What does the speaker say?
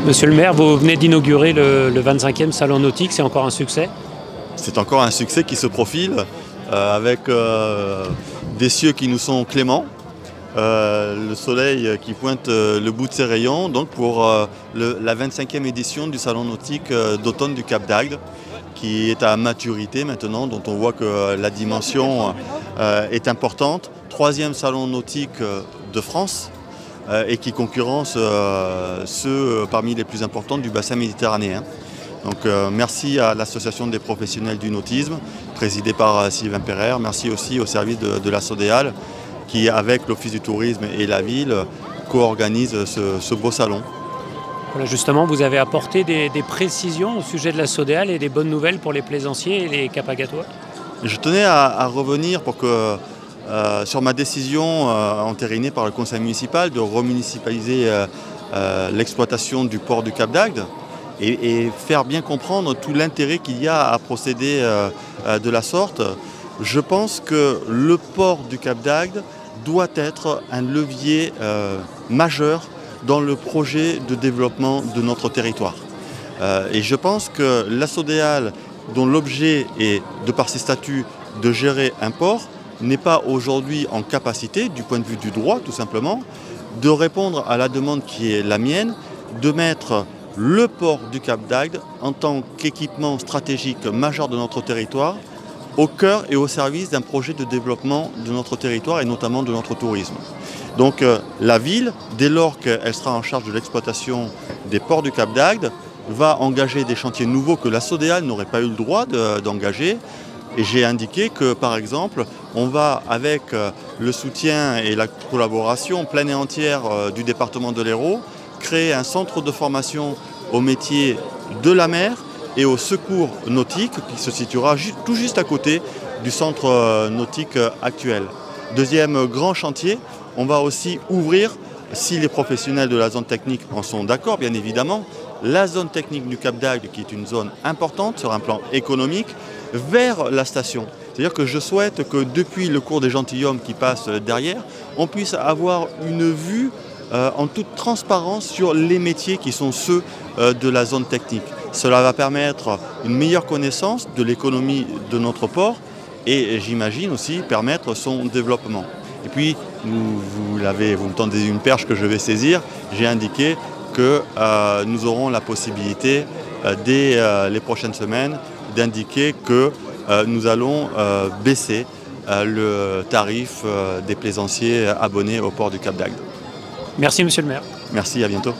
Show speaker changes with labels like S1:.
S1: Monsieur le maire, vous venez d'inaugurer le 25e salon nautique, c'est encore un succès?
S2: C'est encore un succès qui se profile avec des cieux qui nous sont cléments, le soleil qui pointe le bout de ses rayons donc pour la 25e édition du salon nautique d'automne du Cap d'Agde qui est à maturité maintenant, dont on voit que la dimension est importante. Troisième salon nautique de France et qui concurrence ceux parmi les plus importants du bassin méditerranéen. Donc merci à l'association des professionnels du nautisme, présidée par Sylvain Pereire. Merci aussi au service de la SODEAL qui, avec l'Office du tourisme et la ville, co-organise ce beau salon.
S1: Voilà, justement, vous avez apporté des précisions au sujet de la SODEAL et des bonnes nouvelles pour les plaisanciers et les Capagatois.
S2: Je tenais à revenir sur ma décision entérinée par le conseil municipal de remunicipaliser l'exploitation du port du Cap d'Agde et faire bien comprendre tout l'intérêt qu'il y a à procéder de la sorte. Je pense que le port du Cap d'Agde doit être un levier majeur dans le projet de développement de notre territoire. Et je pense que la SODEAL, dont l'objet est, de par ses statuts, de gérer un port, n'est pas aujourd'hui en capacité, du point de vue du droit tout simplement, de répondre à la demande qui est la mienne, de mettre le port du Cap d'Agde en tant qu'équipement stratégique majeur de notre territoire au cœur et au service d'un projet de développement de notre territoire et notamment de notre tourisme. Donc la ville, dès lors qu'elle sera en charge de l'exploitation des ports du Cap d'Agde, va engager des chantiers nouveaux que la SODEAL n'aurait pas eu le droit d'engager. Et j'ai indiqué que, par exemple, on va, avec le soutien et la collaboration pleine et entière du département de l'Hérault, créer un centre de formation au métier de la mer et au secours nautique qui se situera tout juste à côté du centre nautique actuel. Deuxième grand chantier, on va aussi ouvrir, si les professionnels de la zone technique en sont d'accord bien évidemment, la zone technique du Cap d'Agde qui est une zone importante sur un plan économique, vers la station. C'est-à-dire que je souhaite que depuis le cours des gentilshommes qui passe derrière, on puisse avoir une vue en toute transparence sur les métiers qui sont ceux de la zone technique. Cela va permettre une meilleure connaissance de l'économie de notre port et j'imagine aussi permettre son développement. Et puis, vous me tendez une perche que je vais saisir, j'ai indiqué que nous aurons la possibilité dès les prochaines semaines d'indiquer que nous allons baisser le tarif des plaisanciers abonnés au port du Cap d'Agde.
S1: Merci monsieur le maire.
S2: Merci, à bientôt.